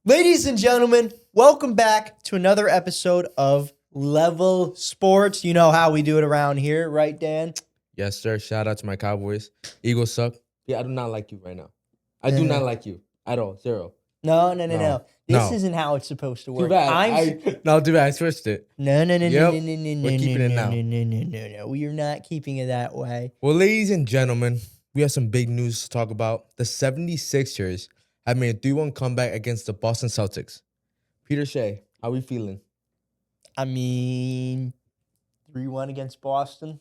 Ladies and gentlemen, welcome back to another episode of Level Sports. You know how we do it around here, right, Dan? Yes, sir. Shout out to my Cowboys. Eagles suck. Yeah, I do not like you right now. I do not like you at all. Zero. No. No. This No. isn't how it's supposed to Too work. bad. No, too bad. I switched it. No. Yep. No. We're keeping it now. No. We are not keeping it that way. Well, ladies and gentlemen, we have some big news to talk about. The 76ers have made a 3-1 comeback against the Boston Celtics. Peter Shea, how we feeling? I mean, 3-1 against Boston.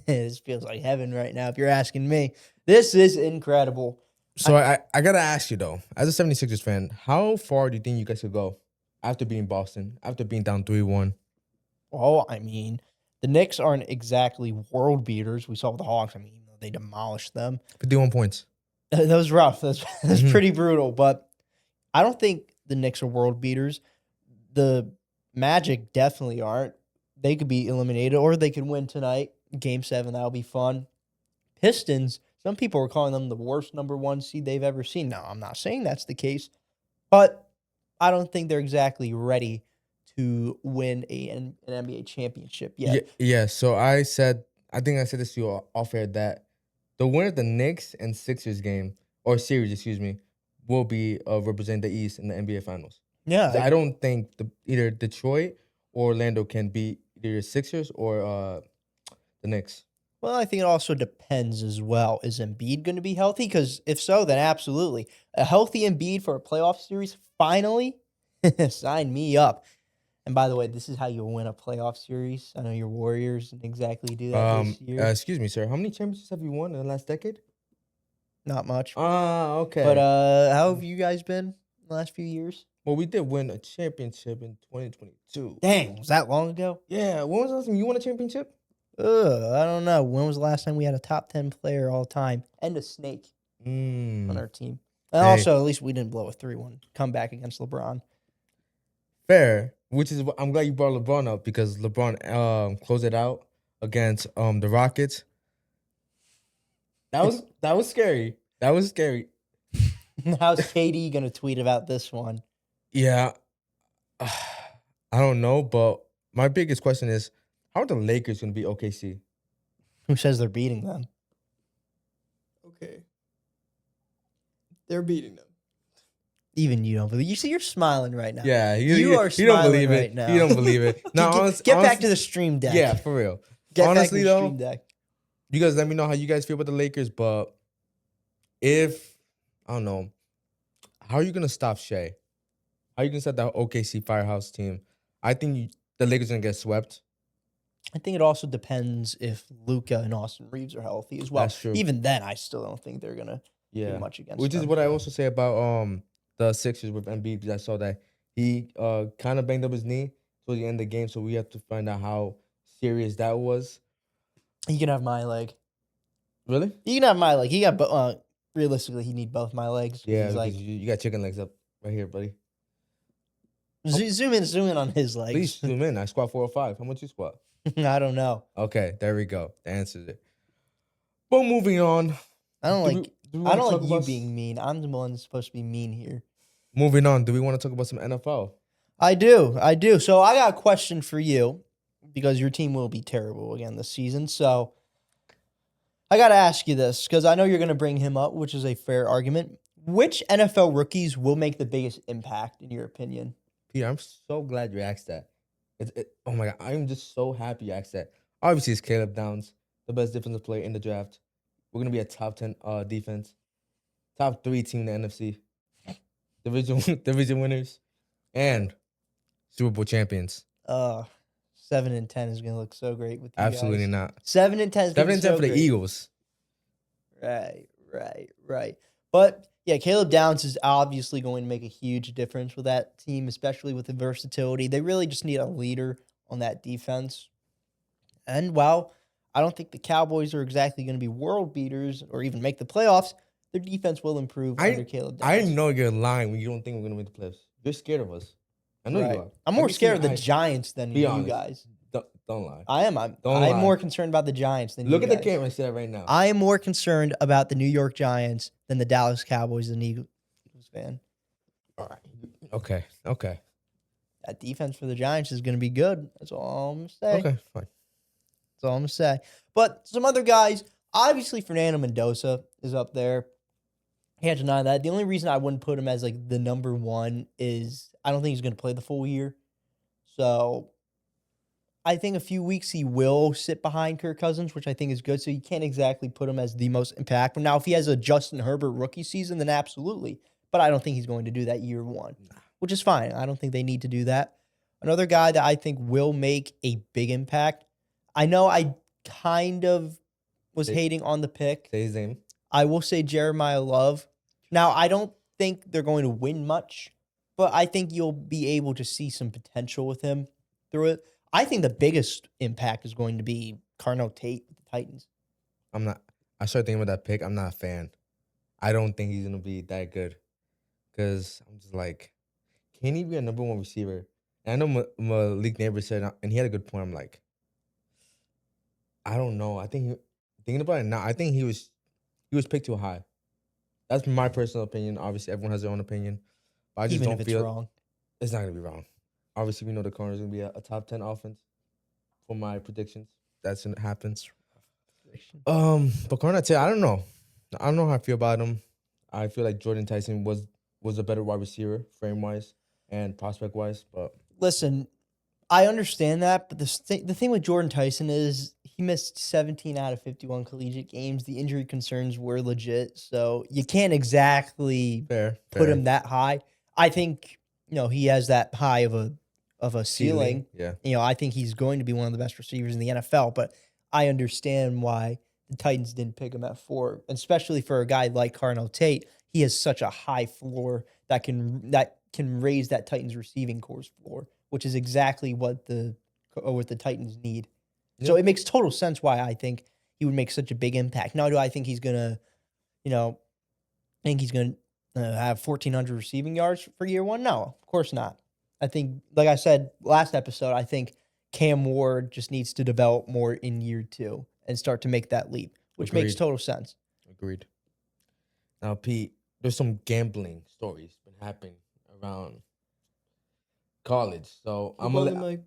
This feels like heaven right now, if you're asking me. This is incredible. So I got to ask you, though, as a 76ers fan, how far do you think you guys could go after beating Boston, after being down 3-1? Well, I mean, the Knicks aren't exactly world beaters. We saw with the Hawks. I mean, they demolished them. 51 points. That was rough. That's pretty brutal. But I don't think the Knicks are world beaters. The Magic definitely aren't. They could be eliminated, or they could win tonight. Game 7, that'll be fun. Pistons, some people are calling them the worst number 1 seed they've ever seen. Now, I'm not saying that's the case, but I don't think they're exactly ready to win an NBA championship yet. Yeah. So I think I said this to you off air that the winner of the Knicks and Sixers game or series, will be representing the East in the NBA Finals. Yeah, I don't think either Detroit or Orlando can beat either the Sixers or the Knicks. Well, I think it also depends as well. Is Embiid going to be healthy? Because if so, then absolutely. A healthy Embiid for a playoff series, finally, sign me up. And by the way, this is how you win a playoff series. I know your Warriors didn't exactly do that this year. Excuse me, sir. How many championships have you won in the last decade? Not much. Okay. But how have you guys been in the last few years? Well, we did win a championship in 2022. Dang, was that long ago? Yeah. When was the last time you won a championship? I don't know. When was the last time we had a top 10 player all time and a snake on our team? And also, at least we didn't blow a 3-1 comeback against LeBron. Fair, which is I'm glad you brought LeBron up because LeBron closed it out against the Rockets. That was scary. That was scary. How's KD gonna tweet about this one? Yeah, I don't know, but my biggest question is, how are the Lakers gonna beat OKC? Who says they're beating them? Okay. They're beating them. Even you don't believe. You see, you're smiling right now. Yeah, you are smiling don't believe right it. now. You don't believe it. No, get back to the stream deck. Yeah, for real. Get honestly, back to the though, stream deck. You guys let me know how you guys feel about the Lakers, but if I don't know, how are you gonna stop Shea? How are you gonna stop that OKC Firehouse team? I think the Lakers are gonna get swept. I think it also depends if Luka and Austin Reeves are healthy as well. That's true. Even then, I still don't think they're gonna do much against Which them. is what I also say about the Sixers with Embiid, because I saw that he kind of banged up his knee towards the end of the game, so we have to find out how serious that was. You can have my leg. Really? You can have my leg. He got realistically, he need both my legs. Yeah, he's like you got chicken legs up right here, buddy. zoom in on his legs. Please zoom in. I squat 405. How much you squat? I don't know. Okay, there we go. The answer's it. But moving on. I don't like you being mean. I'm the one that's supposed to be mean here. Moving on. Do we want to talk about some NFL? I do. So I got a question for you because your team will be terrible again this season. So I got to ask you this because I know you're going to bring him up, which is a fair argument. Which NFL rookies will make the biggest impact in your opinion? Peter, I'm so glad you asked that. Oh my God, I'm just so happy you asked that. Obviously, it's Caleb Downs, the best defensive player in the draft. We're going to be a top 10 defense. Top 3 team in the NFC. Division winners. And Super Bowl champions. 7-10 is going to look so great with you Absolutely guys. not. 7-10 is 7-10 for the Eagles. Right. But yeah, Caleb Downs is obviously going to make a huge difference with that team, especially with the versatility. They really just need a leader on that defense. And while I don't think the Cowboys are exactly going to be world beaters or even make the playoffs, their defense will improve under Caleb Downs. I know you're lying when you don't think we're going to make the playoffs. You're scared of us. I know you are. I'm more scared of the Giants than you guys. Don't lie. I am. I'm more concerned about the Giants than you guys. Look at the camera and say that right now. I am more concerned about the New York Giants than the Dallas Cowboys and Eagles fan. All right. Okay. Okay. That defense for the Giants is going to be good. That's all I'm going to say. Okay. Fine. That's all I'm going to say. But some other guys, obviously Fernando Mendoza is up there. Can't deny that. The only reason I wouldn't put him as like the number one is I don't think he's going to play the full year. So I think a few weeks he will sit behind Kirk Cousins, which I think is good. So you can't exactly put him as the most impactful. Now, if he has a Justin Herbert rookie season, then absolutely. But I don't think he's going to do that year one, which is fine. I don't think they need to do that. Another guy that I think will make a big impact. I know I kind of was hating on the pick. Say his name. I will say Jeremiah Love. Now, I don't think they're going to win much, but I think you'll be able to see some potential with him through it. I think the biggest impact is going to be Carnell Tate with the Titans. I started thinking about that pick. I'm not a fan. I don't think he's going to be that good. Because I'm just like, can he be a number one receiver? And I know Malik Neighbors said, and he had a good point. I'm like, I don't know. Thinking about it now, I think he was picked too high. That's my personal opinion. Obviously, everyone has their own opinion. But I just Even don't if feel it's wrong. it's not going to be wrong. Obviously, we know the corner is going to be a top 10 offense for my predictions. That's going to happen. But Carnell Tate, I don't know. I don't know how I feel about him. I feel like Jordan Tyson was a better wide receiver, frame-wise and prospect-wise. But Listen, I understand that, but the thing with Jordan Tyson is he missed 17 out of 51 collegiate games. The injury concerns were legit, so you can't exactly put him that high. I think he has that high of a ceiling. Yeah. I think he's going to be one of the best receivers in the NFL, but I understand why the Titans didn't pick him at 4, especially for a guy like Carnell Tate. He has such a high floor that can raise that Titans receiving core's floor, which is exactly what the Titans need. Yep. So it makes total sense why I think he would make such a big impact. Now, do I think he's gonna, have 1,400 receiving yards for year one? No, of course not. I think, like I said last episode, I think Cam Ward just needs to develop more in year 2 and start to make that leap, which makes Agreed. total sense. Agreed. Now, Pete, there's some gambling stories been happening around college. So Keep on the mic.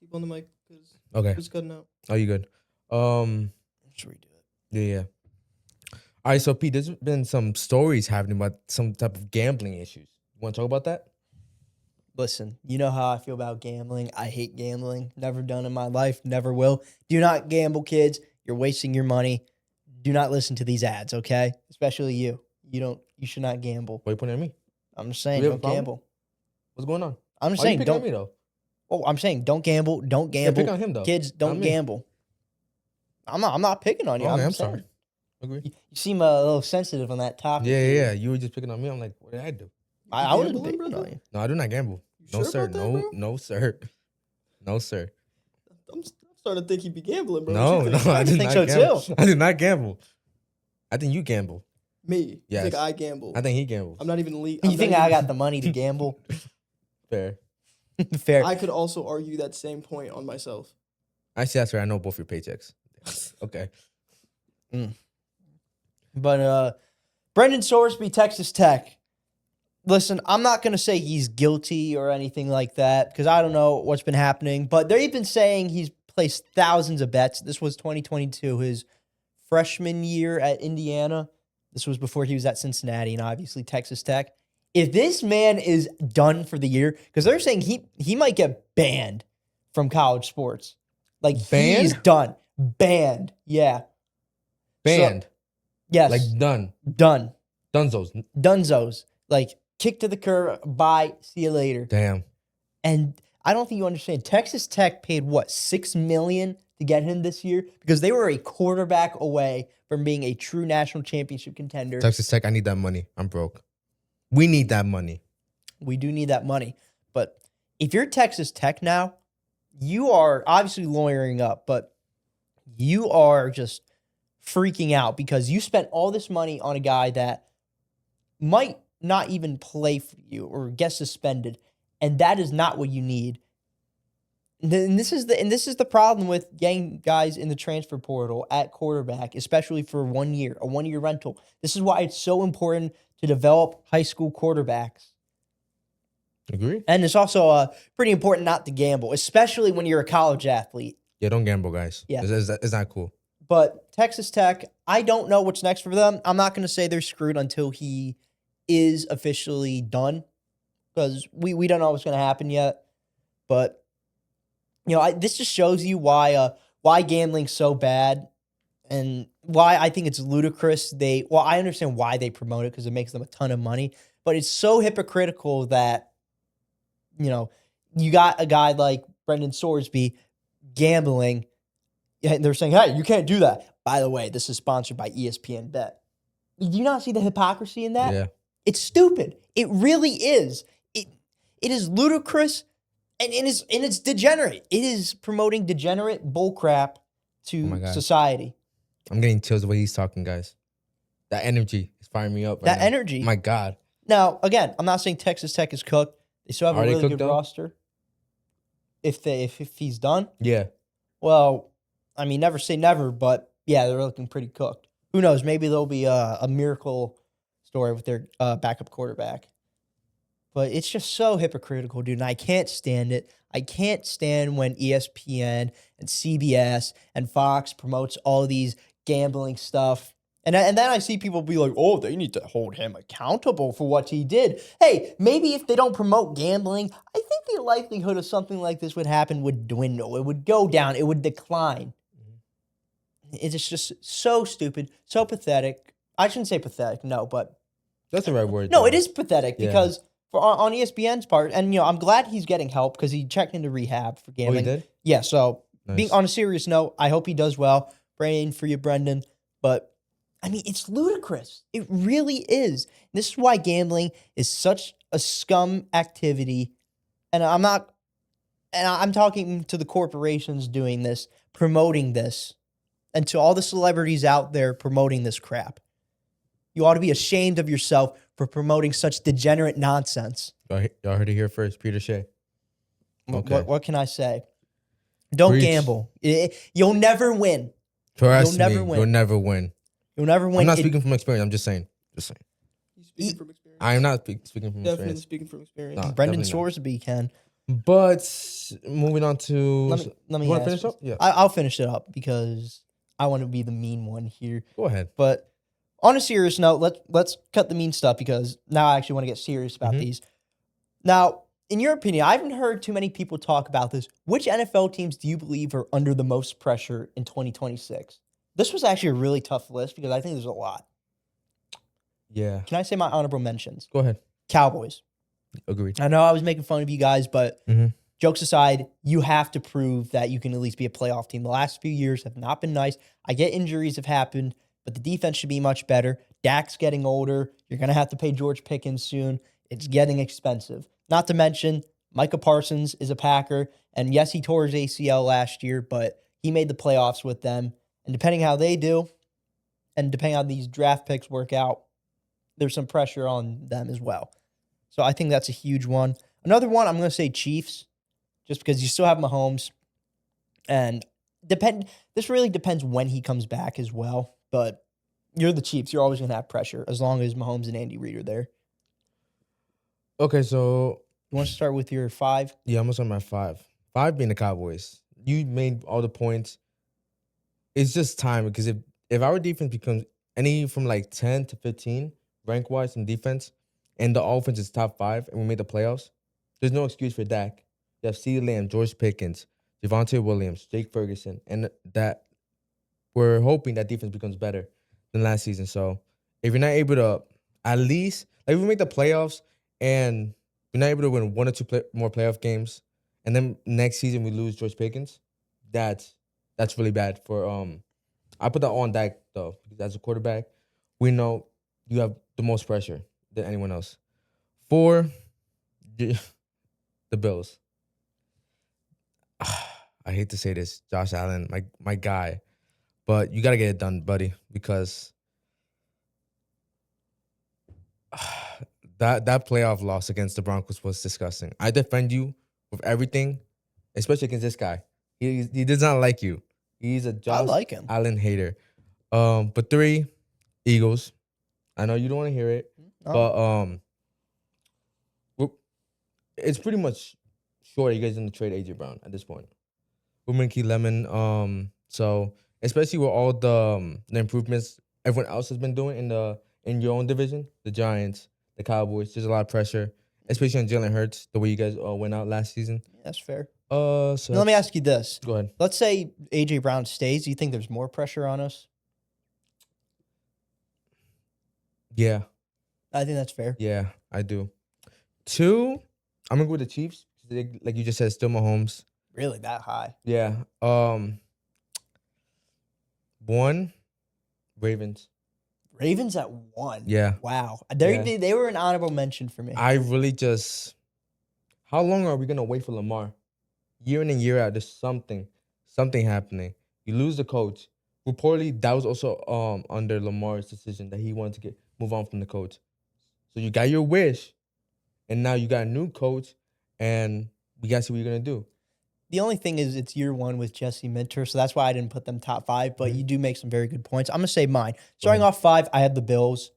Keep on the mic, because okay. it's cutting out. Oh, you good? Should we do it? Yeah. All right, so Pete, there's been some stories happening about some type of gambling issues. You want to talk about that? Listen, you know how I feel about gambling. I hate gambling. Never done in my life. Never will. Do not gamble, kids. You're wasting your money. Do not listen to these ads, okay? Especially you. You should not gamble. Why are you pointing at me? I'm just saying, Do we have don't a problem? gamble. What's going on? I'm just Why are you saying, picking on don't. me though? Oh, I'm saying, don't gamble. Don't Yeah, gamble. pick on him though. Kids, don't Not me. gamble. I'm not picking on you. Okay, I'm saying. sorry. Agree. You seem a little sensitive on that topic. Yeah. You were just picking on me. I'm like, what did I do? I wasn't Gambling, picking brother? on you. No, I do not gamble. You No, sure sir. about that, bro? No, sir. No, sir. I'm starting to think he be gambling, bro. No, What you think? I did think not so, gamble. too. I did not gamble. I think you gamble. Me? Yes. You think I gamble? I think he gambles. I'm not even You think I got the money to gamble? Fair. Fair. I could also argue that same point on myself. Actually, that's right. I know both your paychecks. Okay. But Brendan Sorsby, Texas Tech. Listen, I'm not going to say he's guilty or anything like that because I don't know what's been happening. But they've been saying he's placed thousands of bets. This was 2022, his freshman year at Indiana. This was before he was at Cincinnati and obviously Texas Tech. If this man is done for the year, because they're saying he might get banned from college sports. Like, Banned? he's done. Banned. Yeah. Banned. So, yes. Like done. Done. Dunzos. Dunzos. Like, kick to the curb. Bye. See you later. Damn. And I don't think you understand. Texas Tech paid, what, $6 million to get him this year? Because they were a quarterback away from being a true national championship contender. Texas Tech, I need that money. I'm broke. We need that money. We do need that money. But if you're Texas Tech now, you are obviously lawyering up, but you are just freaking out because you spent all this money on a guy that might not even play for you or get suspended, and that is not what you need. And this is the problem with getting guys in the transfer portal at quarterback, especially for a 1 year rental. This is why it's so important to develop high school quarterbacks. Agree? And it's also pretty important not to gamble, especially when you're a college athlete. Yeah, don't gamble, guys. Yeah. It's not cool. But Texas Tech, I don't know what's next for them. I'm not going to say they're screwed until he is officially done because we don't know what's going to happen yet. But this just shows you why gambling's so bad and why I think it's ludicrous. I understand why they promote it because it makes them a ton of money, but it's so hypocritical that you got a guy like Brendan Sorsby gambling, and they're saying, "Hey, you can't do that." By the way, this is sponsored by ESPN Bet. Do you not see the hypocrisy in that? Yeah. It's stupid. It really is. It is ludicrous, and it's degenerate. It is promoting degenerate bullcrap Oh to my God. society. I'm getting chills the way he's talking, guys. That energy is firing me up right That now. energy. My God. Now, again, I'm not saying Texas Tech is cooked. They still have Are a they really cooked, good though? roster. If he's done, Yeah. well, I mean, never say never, but yeah, they're looking pretty cooked. Who knows? Maybe there'll be a miracle story with their backup quarterback. But it's just so hypocritical, dude. And I can't stand it. I can't stand when ESPN and CBS and Fox promotes all these gambling stuff. And then I see people be like, oh, they need to hold him accountable for what he did. Hey, maybe if they don't promote gambling, I think the likelihood of something like this would happen would dwindle. It would go down. It would decline. It's just so stupid, so pathetic. I shouldn't say pathetic, no, but That's the right word. no, though. it is pathetic Yeah. because on ESPN's part, and I'm glad he's getting help because he checked into rehab for Oh, he gambling. did? Yeah, so being Nice. on a serious note, I hope he does well. Praying for you, Brendan. But I mean, it's ludicrous. It really is. This is why gambling is such a scum activity. And I'm talking to the corporations doing this, promoting this, and to all the celebrities out there promoting this crap. You ought to be ashamed of yourself for promoting such degenerate nonsense. Y'all heard it here first. Peter Shea. Okay. What can I say? Don't Preach. gamble. You'll never win. Trust You'll never me, win. you'll never win. You'll never win. I'm not speaking from experience. I'm just saying. He's speaking from experience. I am not speaking from Definitely experience. speaking from experience. No. Brendan definitely not. Sorsby can. But moving on to... Let me you want to ask finish up? Yeah. I'll finish it up because I want to be the mean one here. Go ahead. But on a serious note, let's cut the mean stuff because now I actually want to get serious about Mhm. these. Now, in your opinion, I haven't heard too many people talk about this. Which NFL teams do you believe are under the most pressure in 2026? This was actually a really tough list because I think there's a lot. Yeah. Can I say my honorable mentions? Go ahead. Cowboys. Agreed. I know I was making fun of you guys, but Mhm. jokes aside, you have to prove that you can at least be a playoff team. The last few years have not been nice. I get injuries have happened, but the defense should be much better. Dak's getting older. You're going to have to pay George Pickens soon. It's getting expensive. Not to mention, Micah Parsons is a Packer. And yes, he tore his ACL last year, but he made the playoffs with them. And depending how they do, and depending how these draft picks work out, there's some pressure on them as well. So I think that's a huge one. Another one, I'm going to say Chiefs, just because you still have Mahomes. And this really depends when he comes back as well. But you're the Chiefs. You're always going to have pressure as long as Mahomes and Andy Reid are there. Okay, so... You want to start with your 5? Yeah, I'm going to start my 5. 5 being the Cowboys. You made all the points. It's just time because if our defense becomes any from like 10 to 15 rank-wise in defense and the offense is top 5 and we make the playoffs, there's no excuse for Dak. You have CeeDee Lamb, George Pickens, Javonte Williams, Jake Ferguson, and that we're hoping that defense becomes better than last season. So if you're not able to at least, like if we make the playoffs and we're not able to win 1 or 2 more playoff games, and then next season we lose George Pickens, that's really bad for I put that on Dak though, because as a quarterback, we know you have the most pressure than anyone else. 4, the Bills. I hate to say this, Josh Allen, my guy, but you gotta get it done, buddy, because that playoff loss against the Broncos was disgusting. I defend you with everything, especially against this guy. He does not like you. He's a Josh like him. Allen hater. But 3, Eagles. I know you don't want to hear it, Oh. but it's pretty much sure you guys gonna trade AJ Brown at this point. Woodman Key Lemon. So especially with all the improvements everyone else has been doing in your own division, the Giants, the Cowboys. There's a lot of pressure, especially on Jalen Hurts, the way you guys went out last season. Yeah, that's fair. So Now, let me ask you this. Go ahead. Let's say AJ Brown stays. Do you think there's more pressure on us? Yeah, I think that's fair. yeah, I do. 2, I'm gonna go with the Chiefs. Like you just said, still Mahomes. Really, that high? Yeah. 1, Ravens. Ravens at 1. Yeah. Wow. Yeah. They were an honorable mention for me. I really just. How long are we gonna wait for Lamar? Year in and year out, there's something happening. You lose the coach. Reportedly, that was also under Lamar's decision that he wanted to move on from the coach. So you got your wish, and now you got a new coach, and we got to see what you're gonna do. The only thing is it's year 1 with Jesse Minter, so that's why I didn't put them top 5, but you do make some very good points. I'm going to say mine. Starting off 5, I had the Bills.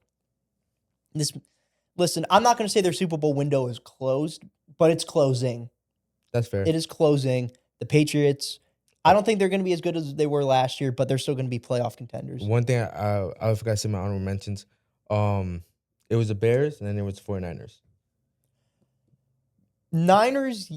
Listen, I'm not going to say their Super Bowl window is closed, but it's closing. That's fair. It is closing. The Patriots, I don't think they're going to be as good as they were last year, but they're still going to be playoff contenders. One thing I forgot to say in my honorable mentions, it was the Bears, and then it was the 49ers. Niners,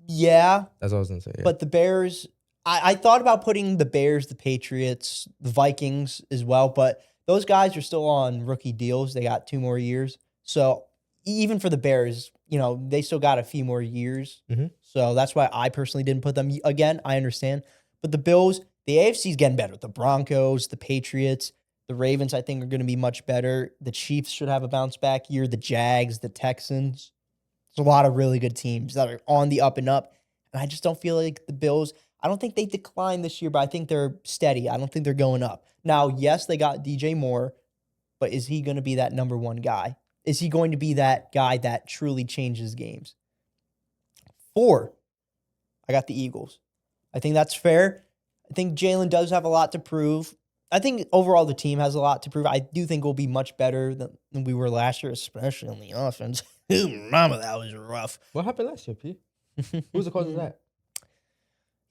yeah. That's what I was going to say. Yeah. But the Bears, I thought about putting the Bears, the Patriots, the Vikings as well, but those guys are still on rookie deals. They got 2 more years. So even for the Bears, they still got a few more years. Mm-hmm. So that's why I personally didn't put them. Again, I understand. But the Bills, the AFC's getting better. The Broncos, the Patriots, the Ravens, I think, are going to be much better. The Chiefs should have a bounce back year. The Jags, the Texans. There's a lot of really good teams that are on the up and up. And I just don't feel like the Bills, I don't think they decline this year, but I think they're steady. I don't think they're going up. Now, yes, they got DJ Moore, but is he going to be that number 1 guy? Is he going to be that guy that truly changes games? 4, I got the Eagles. I think that's fair. I think Jalen does have a lot to prove. I think overall the team has a lot to prove. I do think we'll be much better than we were last year, especially on the offense. Mama, that was rough. What happened last year, P? Who's the cause of that?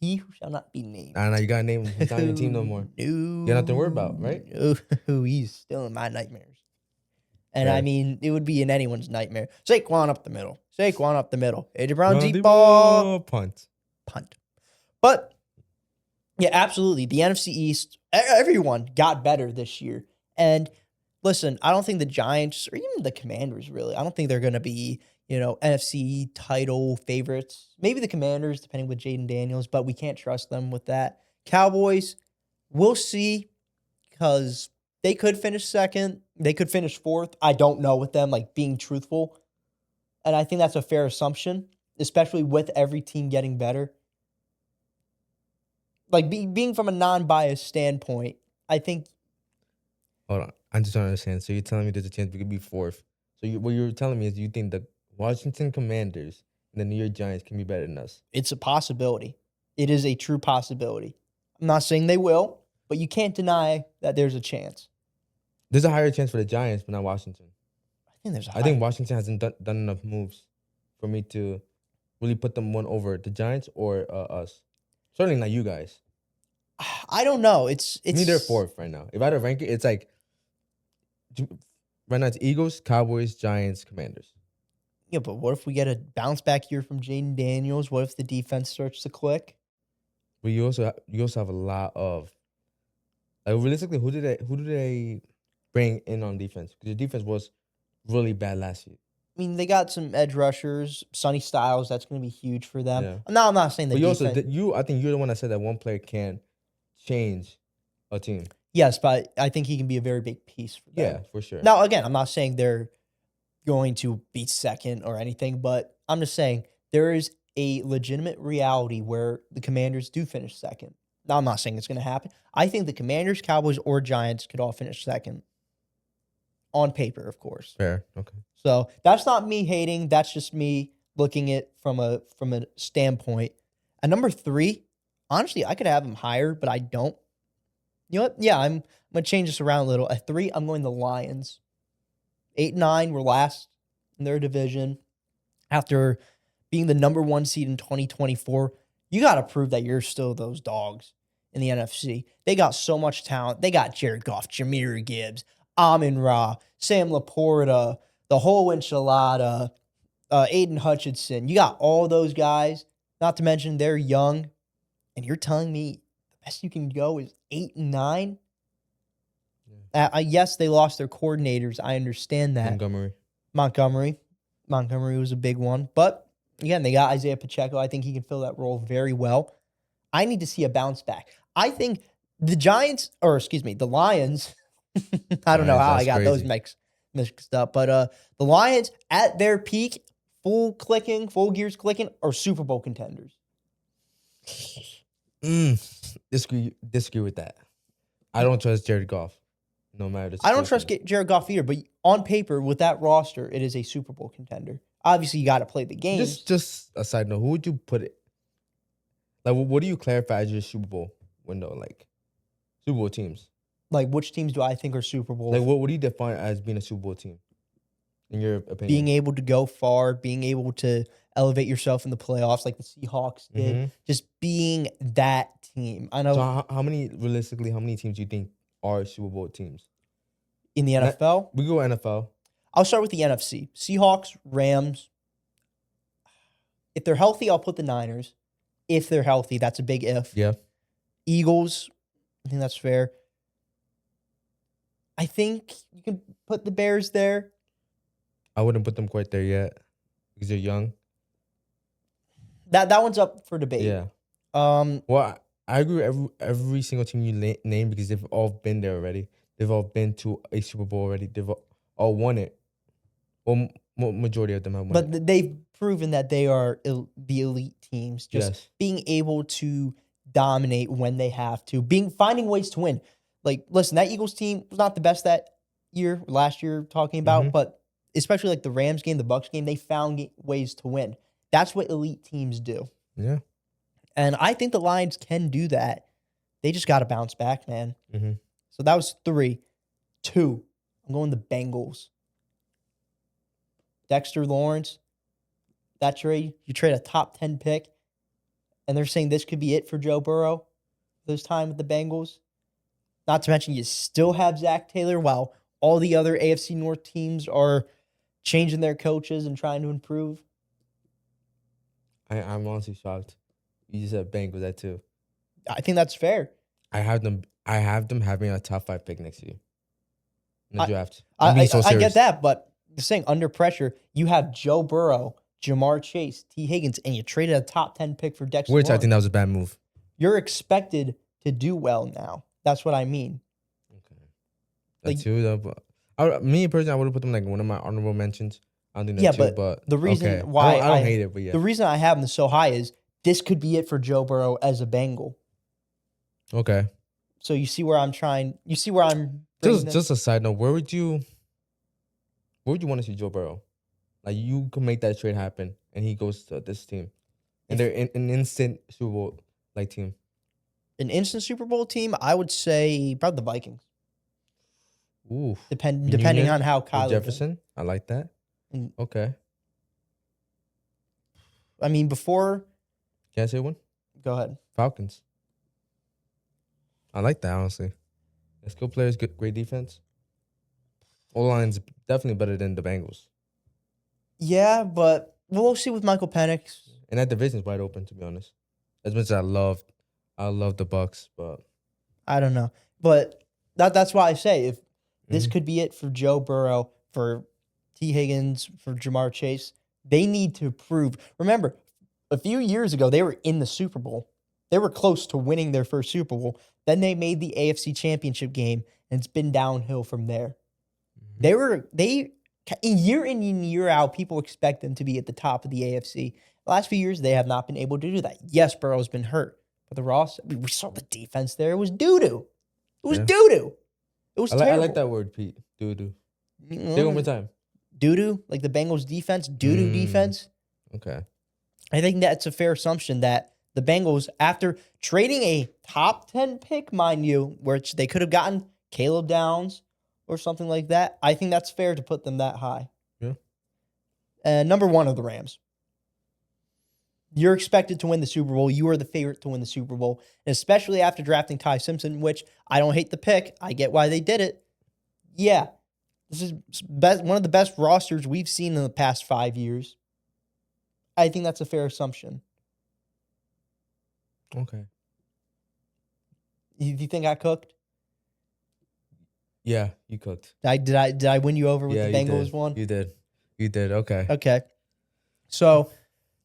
He who shall not be named. I know you got to name him. He's not on your team no more. No. You got nothing to worry about, right? No, he's still in my nightmares. And Fair. I mean, it would be in anyone's nightmare. Saquon up the middle. Saquon up the middle. AJ Brown Run deep the ball. Punt. But, yeah, absolutely. The NFC East, everyone got better this year. And listen, I don't think the Giants or even the Commanders really, I don't think they're going to be, NFC title favorites. Maybe the Commanders, depending with Jaden Daniels, but we can't trust them with that. Cowboys, we'll see, because they could finish second. They could finish 4th. I don't know with them, being truthful. And I think that's a fair assumption, especially with every team getting better. Being from a non-biased standpoint, I think. Hold on. I'm just trying to understand. So you're telling me there's a chance we could be 4th. So what you're telling me is you think the Washington Commanders and the New York Giants can be better than us? It's a possibility. It is a true possibility. I'm not saying they will, but you can't deny that there's a chance. There's a higher chance for the Giants, but not Washington. I think Washington hasn't done enough moves for me to really put them one over the Giants or us. Certainly not you guys. I don't know. It's me, they're 4th right now. If I had to rank it, it's like right now it's Eagles, Cowboys, Giants, Commanders. Yeah, but what if we get a bounce back year from Jaden Daniels? What if the defense starts to click? But you also have a lot of realistically, who do they bring in on defense? Because the defense was really bad last year. I mean, they got some edge rushers, Sonny Styles. That's going to be huge for them. Yeah. No, I'm not saying that. But I think you're the one that said that one player can change a team. Yes, but I think he can be a very big piece for them. Yeah, for sure. Now, again, I'm not saying they're going to be second or anything, but I'm just saying there is a legitimate reality where the Commanders do finish second. Now, I'm not saying it's going to happen. I think the Commanders, Cowboys, or Giants could all finish second. On paper, of course. Fair. Okay. So that's not me hating. That's just me looking at from a standpoint. At number 3, honestly, I could have them higher, but I don't. You know what? Yeah, I'm going to change this around a little. At 3, I'm going the Lions. 8 and 9 were last in their division after being the number 1 seed in 2024, you got to prove that you're still those dogs in the NFC. They got so much talent. They got Jared Goff, Jahmyr Gibbs, Amon Ra, Sam Laporta, the whole enchilada, Aiden Hutchinson. You got all those guys, not to mention they're young, and you're telling me the best you can go is 8-9? Yes, they lost their coordinators. I understand that. Montgomery was a big one. But, again, they got Isaiah Pacheco. I think he can fill that role very well. I need to see a bounce back. I think the Lions, I don't know how I got those mixed up, but the Lions at their peak, full gears clicking, are Super Bowl contenders. Disagree with that. I don't trust Jared Goff, no matter the I don't trust situation. Jared Goff either, but on paper, with that roster, it is a Super Bowl contender. Obviously, you got to play the games. Just a side note, who would you put it? Like, what do you clarify as your Super Bowl window? Like, Super Bowl teams. Like, which teams do I think are Super Bowl? Like, what do you define as being a Super Bowl team, in your opinion? Being able to go far, being able to elevate yourself in the playoffs like the Seahawks did. Mm-hmm. Just being that team. I know. So, how many teams do you think are Super Bowl teams? In the NFL? We go NFL. I'll start with the NFC. Seahawks, Rams. If they're healthy, I'll put the Niners. If they're healthy, that's a big if. Yeah. Eagles, I think that's fair. I think you can put the Bears there. I wouldn't put them quite there yet because they're young. That one's up for debate. Yeah. Well, I agree with every single team you name because they've all been there already. They've all been to a Super Bowl already. They've all won it. Well, majority of them have won it. But they've proven that they are the elite teams. Just being able to dominate when they have to. Finding ways to win. Like, listen, that Eagles team was not the best last year talking about, but especially like the Rams game, the Bucks game, they found ways to win. That's what elite teams do. Yeah. And I think the Lions can do that. They just got to bounce back, man. Mm-hmm. So that was 3. 2, I'm going the Bengals. Dexter Lawrence, that trade, you trade a top 10 pick, and they're saying this could be it for Joe Burrow this time with the Bengals. Not to mention you still have Zach Taylor while all the other AFC North teams are changing their coaches and trying to improve. I'm honestly shocked. You just said Bengals that too. I think that's fair. I have them having a top 5 pick next year in the draft. I get that, but just saying under pressure, you have Joe Burrow, Jamar Chase, T. Higgins, and you traded a top 10 pick for Dexter Lawrence. I think that was a bad move. You're expected to do well now. That's what I mean. Okay. That's too though. But me personally, I would have put them like one of my honorable mentions. I don't think that's but the reason why I don't hate it, but yeah. The reason I have them so high is this could be it for Joe Burrow as a Bengal. Okay. So you see where I'm just a side note, where would you want to see Joe Burrow? Like, you can make that trade happen and he goes to this team. And they're an instant Super Bowl like team. An instant Super Bowl team, I would say probably the Vikings. Ooh. Depending on how Kyler Jefferson. I like that. Okay. I mean, before. Can I say one? Go ahead. Falcons. I like that, honestly. Skill players, great defense. O-line's definitely better than the Bengals. Yeah, but we'll see with Michael Penix. And that division's wide open, to be honest. As much as I love the Bucks, but I don't know. But that's why I say if this could be it for Joe Burrow, for T. Higgins, for Jamar Chase, they need to prove. Remember, a few years ago, they were in the Super Bowl. They were close to winning their first Super Bowl. Then they made the AFC Championship game, and it's been downhill from there. They year in and year out, people expect them to be at the top of the AFC. The last few years, they have not been able to do that. Yes, Burrow's been hurt, but the Ross, we saw the defense there. It was doo-doo. It was doo-doo. It was terrible. I like that word, Pete. Doo-doo. Say it one more time. Doo-doo, like the Bengals defense, doo-doo defense. Okay. I think that's a fair assumption that the Bengals, after trading a top 10 pick, mind you, which they could have gotten Caleb Downs or something like that, I think that's fair to put them that high. Yeah. Number 1 of the Rams. You're expected to win the Super Bowl. You are the favorite to win the Super Bowl, and especially after drafting Ty Simpson, which I don't hate the pick. I get why they did it. Yeah, this is one of the best rosters we've seen in the past 5 years. I think that's a fair assumption. Okay. You think I cooked? Yeah, you cooked. Did I win you over with Yeah, the you Bengals did. one? You did. You did. Okay. Okay. So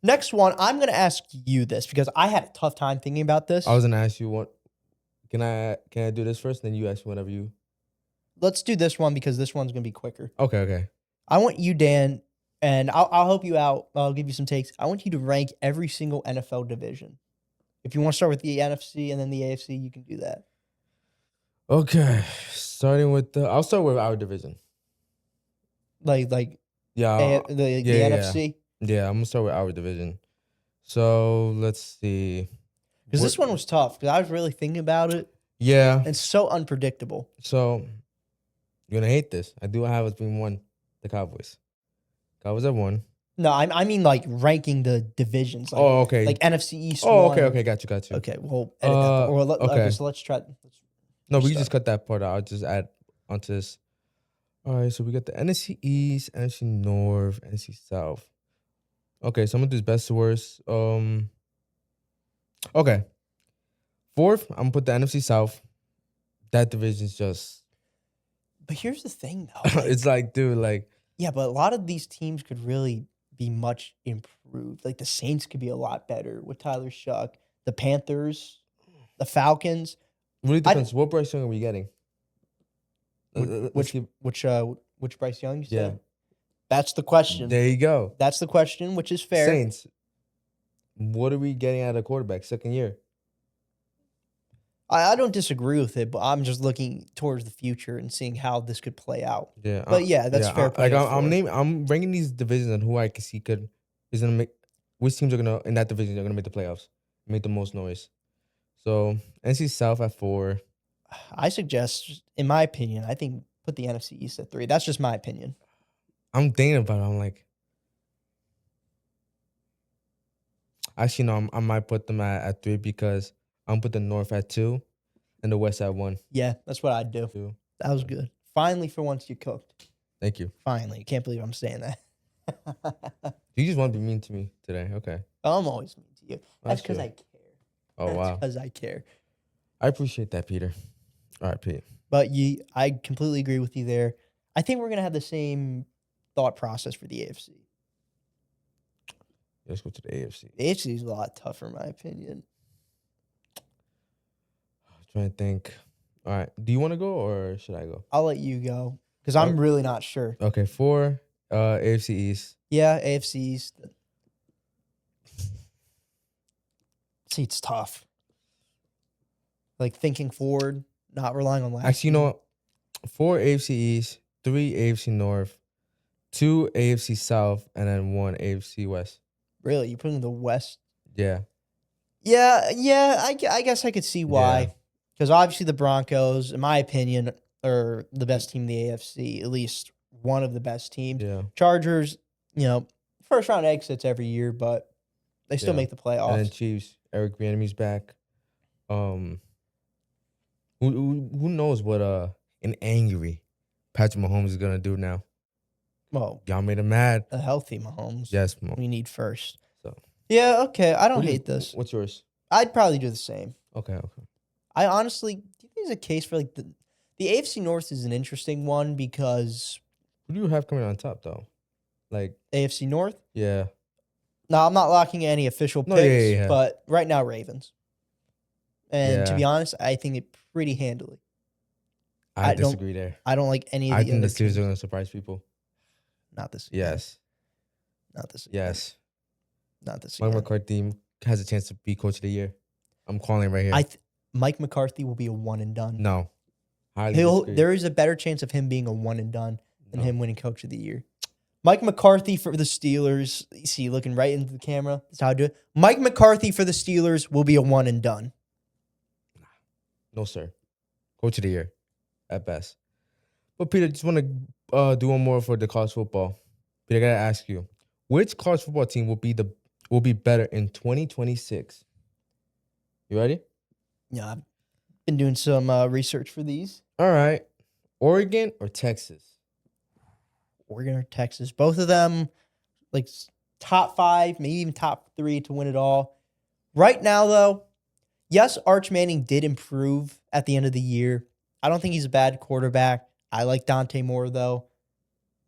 next one, I'm gonna ask you this because I had a tough time thinking about this. I was gonna ask you what. Can I do this first? Then you ask me whatever you. Let's do this one because this one's gonna be quicker. Okay. Okay. I want you, Dan, and I'll help you out. I'll give you some takes. I want you to rank every single NFL division. If you want to start with the NFC and then the AFC, you can do that. Okay. Starting with the. I'll start with our division. Like Yeah. the yeah. NFC. Yeah. I'm gonna start with our division. So let's see. Because this one was tough because I was really thinking about it. Yeah. And it's so unpredictable. So you're gonna hate this. I do have us being one. The Cowboys. Cowboys have one. No, I mean like ranking the divisions. Like, Oh, okay. Like NFC East. Oh, one. okay. Got you. Okay, we'll edit that. Or okay. okay, so let's try. No, we start. can just cut that part out. I'll just add onto this. All right, so we got the NFC East, NFC North, NFC South. Okay, so I'm gonna do this best to worst. Okay. Fourth, I'm gonna put the NFC South. That division's just. But here's the thing, though. It's like, dude, like. Yeah, but a lot of these teams could really be much improved. Like the Saints could be a lot better with Tyler Shuck. The Panthers, the Falcons. Really depends. What Bryce Young are we getting? Which Bryce Young? You said? Yeah. That's the question. There you go. That's the question, which is fair. Saints. What are we getting out of quarterback? Second year. I don't disagree with it, but I'm just looking towards the future and seeing how this could play out. Yeah. But yeah, that's fair play. Like I'm ranking these divisions and who I can see is gonna make which teams are gonna in that division are gonna make the playoffs, make the most noise. So NC South at 4. I suggest, in my opinion, I think put the NFC East at 3. That's just my opinion. I'm thinking about it. I'm like, actually no, I might put them at 3 because I'm put the North at 2 and the West at 1. Yeah, that's what I'd do. 2. That was good. Finally, for once, you cooked. Thank you. Finally. Can't believe I'm saying that. You just want to be mean to me today. Okay. I'm always mean to you. That's because true. I care. Oh, wow. Because I care. I appreciate that, Peter. All right, Pete. But I completely agree with you there. I think we're going to have the same thought process for the AFC. Let's go to the AFC. The AFC is a lot tougher, in my opinion. I'm trying to think. All right. Do you want to go or should I go? I'll let you go because I'm really not sure. Okay. 4, AFC East. Yeah, AFC East. See, it's tough. Like thinking forward, not relying on last. Actually, you know what? 4 AFC East, 3 AFC North, 2 AFC South, and then 1 AFC West. Really? You're putting the West? Yeah. Yeah. I guess I could see why. Because obviously the Broncos, in my opinion, are the best team in the AFC, at least one of the best teams. Yeah. Chargers, first round exits every year, but they still make the playoffs. And then Chiefs, Eric Bieniemy's back. Who knows what an angry Patrick Mahomes is gonna do now? Well, Y'all made him mad. a healthy Mahomes. Yes, We need first. So yeah, okay. I don't hate this. What's yours? I'd probably do the same. Okay. I honestly, do you think there's a case for like the AFC North is an interesting one because Who do you have coming on top though? Like AFC North? yeah. No, I'm not locking any official picks, No, yeah. but right now Ravens. And to Yeah. be honest, I think it pretty handily. I I don't- disagree there. I don't like any of I the think other the Steelers teams. are gonna surprise people. Not this again. Yes. Not this again. Yes. Not this Mike again. McCarthy has a chance to be coach of the year. I'm calling right here. Mike McCarthy will be a one and done. No. Highly disagree. There is a better chance of him being a one and done than No. him winning coach of the year. Mike McCarthy for the Steelers. You see, looking right into the camera. That's how I do it. Mike McCarthy for the Steelers will be a one and done. No, sir. Coach of the year, at best. But Peter, just want to do one more for the college football. Peter, I gotta ask you, which college football team will be the will be better in 2026? You ready? Yeah, I've been doing some research for these. All right. Oregon or Texas? Oregon or Texas, both of them like top 5, maybe even top 3 to win it all. Right now, though, yes, Arch Manning did improve at the end of the year. I don't think he's a bad quarterback. I like Dante Moore, though,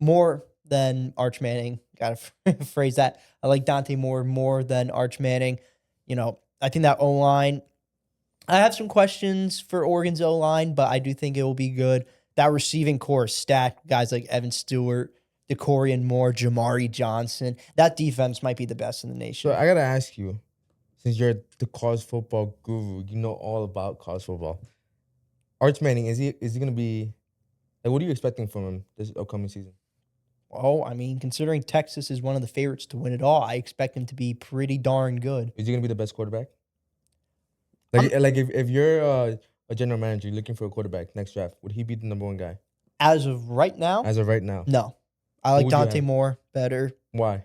more than Arch Manning. Got to phrase that. I like Dante Moore more than Arch Manning. I think that O-line, I have some questions for Oregon's O-line, but I do think it will be good. That receiving core is stacked. Guys like Evan Stewart, DeCorian Moore, Jamari Johnson. That defense might be the best in the nation. So I gotta ask you, since you're the college football guru, you know all about college football. Arch Manning, is he gonna be like, what are you expecting from him this upcoming season? Oh, I mean, considering Texas is one of the favorites to win it all, I expect him to be pretty darn good. Is he gonna be the best quarterback? Like if you're a general manager, you're looking for a quarterback next draft, would he be the number 1 guy As of right now, as of right now? no. I Who like would you Dante have? Moore better. Why?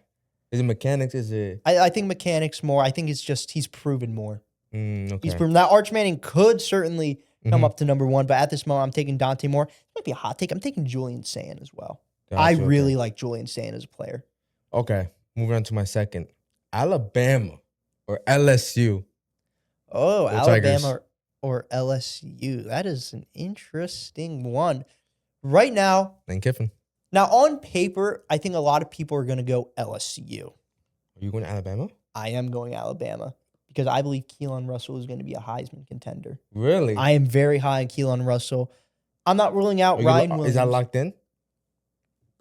Is it mechanics? Is it I think mechanics more. I think it's just he's proven more. okay? He's proven that Arch Manning could certainly come Mhm. up to number 1, but at this moment, I'm taking Dante Moore. It might be a hot take. I'm taking Julian Sand as well. I Gotcha, really like Julian Sand as a player. okay. Moving on to my second, Alabama or LSU. Oh, Go Tigers. Alabama or LSU. That is an interesting one. Right now, Lane Kiffin. Now, on paper, I think a lot of people are going to go LSU. Are you going to Alabama? I am going Alabama because I believe Keelan Russell is going to be a Heisman contender. Really? I am very high on Keelan Russell. I'm not ruling out Are Ryan you, Williams. is that locked in?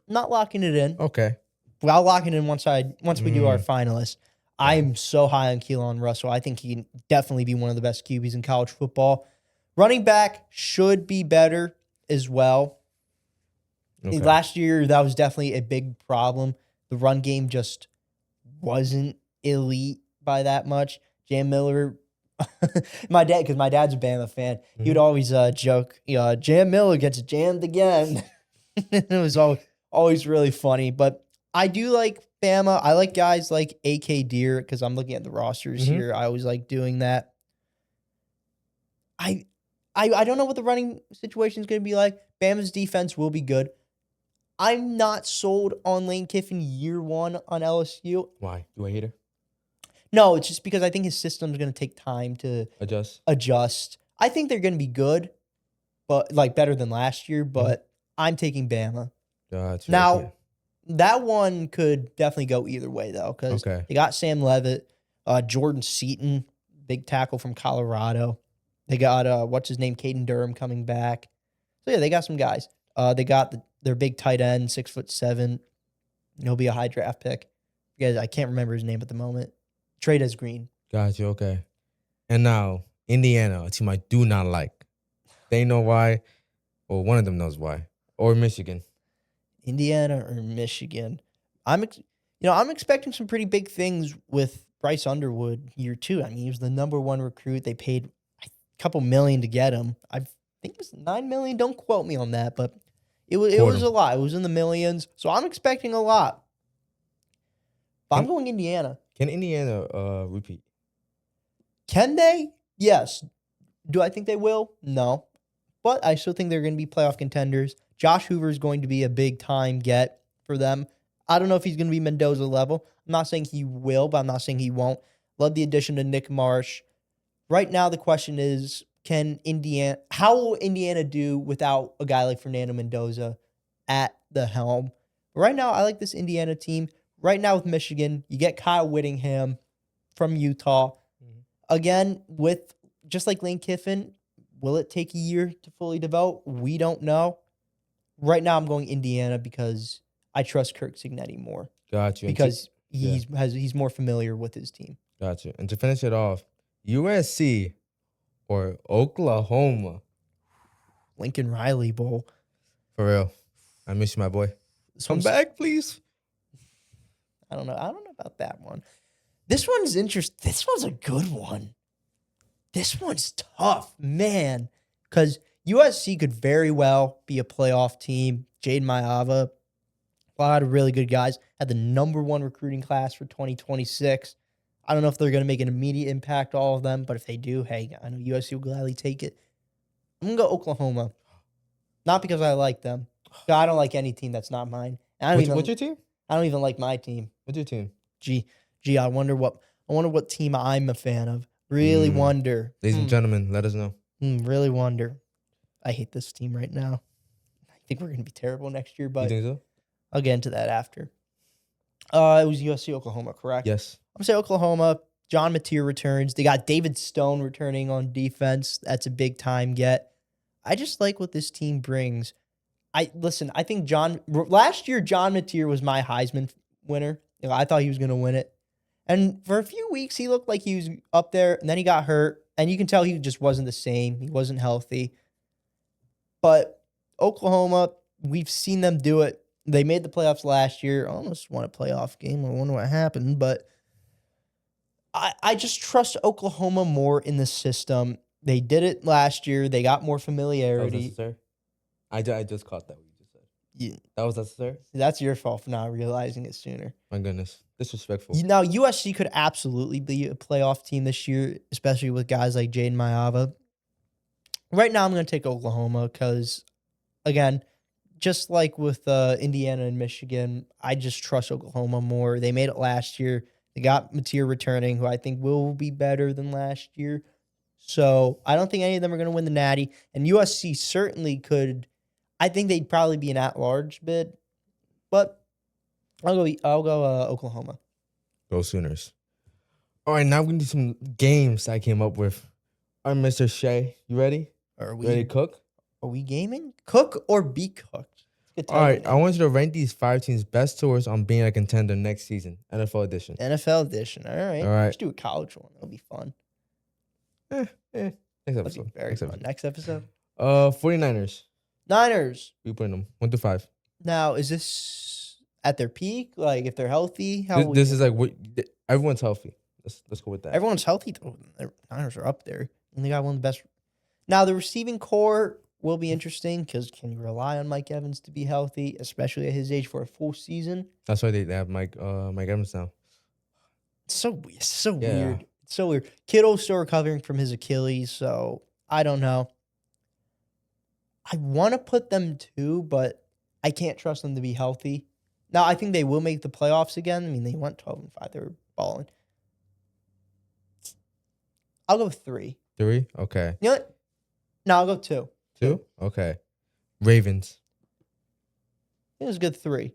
Not locking it in. Okay. But I'll lock it in once we do our finalists. I am so high on Keelan Russell. I think he can definitely be one of the best QBs in college football. Running back should be better as well. Okay. Last year, that was definitely a big problem. The run game just wasn't elite by that much. Jam Miller, my dad's a Bama fan. He would always joke, Jam Miller gets jammed again. It was always really funny. But I do like Bama. I like guys like AK Deer because I'm looking at the rosters here. I always like doing that. I don't know what the running situation is going to be like. Bama's defense will be good. I'm not sold on Lane Kiffin year 1 on LSU. Why? Do I hate her? No, it's just because I think his system's going to take time to Adjust. I think they're going to be good, but like better than last year, but I'm taking Bama. Gotcha. Now, okay. that one could definitely go either way, though, because Okay. they got Sam Levitt, Jordan Seaton, big tackle from Colorado. They got, what's his name, Caden Durham coming back. So, yeah, they got some guys. They got their big tight end, 6'7". He'll be a high draft pick. Because I can't remember his name at the moment. Trade as Green. Gotcha. Okay. And now, Indiana, a team I do not like. They know why, or one of them knows why. Or Michigan. Indiana or Michigan. I'm expecting some pretty big things with Bryce Underwood year 2. I mean, he was the number 1 recruit. They paid a couple million to get him. I think it was $9 million. Don't quote me on that, but it was a lot. It was in the millions. So I'm expecting a lot. But I'm going Indiana. Can Indiana repeat? Can they? Yes. Do I think they will? No. But I still think they're going to be playoff contenders. Josh Hoover is going to be a big time get for them. I don't know if he's going to be Mendoza level. I'm not saying he will, but I'm not saying he won't. Love the addition to Nick Marsh. Right now, the question is, how will Indiana do without a guy like Fernando Mendoza at the helm? Right now, I like this Indiana team. Right now with Michigan, you get Kyle Whittingham from Utah. Again, with just like Lane Kiffin, will it take a year to fully develop? We don't know. Right now, I'm going Indiana because I trust Kirk Cignetti more. Gotcha. Because he's more familiar with his team. Gotcha. And to finish it off, USC or Oklahoma? Lincoln Riley Bowl. For real. I miss you, my boy. Come back, please. I don't know about that one. This one's interesting. This one's a good one. This one's tough, man. Because USC could very well be a playoff team. Jade Mailava, a lot of really good guys. Had the number 1 recruiting class for 2026. I don't know if they're going to make an immediate impact, all of them, but if they do, hey, I know USC will gladly take it. I'm going to go Oklahoma. Not because I like them. I don't like any team that's not mine. What's your team? I don't even like my team. What's your team? Gee, I wonder what team I'm a fan of. Really wonder. Ladies and gentlemen, let us know. Really wonder. I hate this team right now. I think we're going to be terrible next year, You but think so? I'll get into that after. It was USC Oklahoma, correct? Yes. I'm going to say Oklahoma. John Mateer returns. They got David Stone returning on defense. That's a big time get. I just like what this team brings. I think last year John Mateer was my Heisman winner. I thought he was going to win it. And for a few weeks, he looked like he was up there, and then he got hurt. And you can tell he just wasn't the same. He wasn't healthy. But Oklahoma, we've seen them do it. They made the playoffs last year. Almost won a playoff game. I wonder what happened. But I just trust Oklahoma more in the system. They did it last year. They got more That was familiarity. necessary. I just caught that what you just said. Yeah, That was necessary? that's your fault for not realizing it sooner. My goodness. Disrespectful. Now, USC could absolutely be a playoff team this year, especially with guys like Jaden Mayava. Right now, I'm going to take Oklahoma because, again, just like with Indiana and Michigan, I just trust Oklahoma more. They made it last year. They got Mateer returning, who I think will be better than last year. So I don't think any of them are going to win the Natty. And USC certainly could. I think they'd probably be an at-large bid, but I'll go Oklahoma. Go Sooners. All right, now we're going to do some games I came up with. All right, Mr. Shea, you ready? Are You ready to cook? Are we gaming? Cook or be cooked? Good All right, title I name. want you to rank these 5 teams' best tours on being a contender next season, NFL edition. NFL edition. All right. All right. Let's do a college one. That'll be fun. Next That'll be episode. very Next fun. episode. Next episode. 49ers. Niners. We putting them 1 to 5. Now, is this at their peak? Like, if they're healthy? This is like everyone's healthy. Let's go with that. Everyone's healthy, though. The Niners are up there. And they got one of the best. Now, the receiving core will be interesting because can you rely on Mike Evans to be healthy, especially at his age for a full season? That's why they have Mike Evans now. It's so Yeah. weird. It's so weird. Kittle's still recovering from his Achilles, so I don't know. I want to put them 2, but I can't trust them to be healthy. Now, I think they will make the playoffs again. I mean, they went 12-5. They were balling. I'll go 3. 3? Okay. You know what? No, I'll go 2. 2? Okay. Ravens. It was a good 3.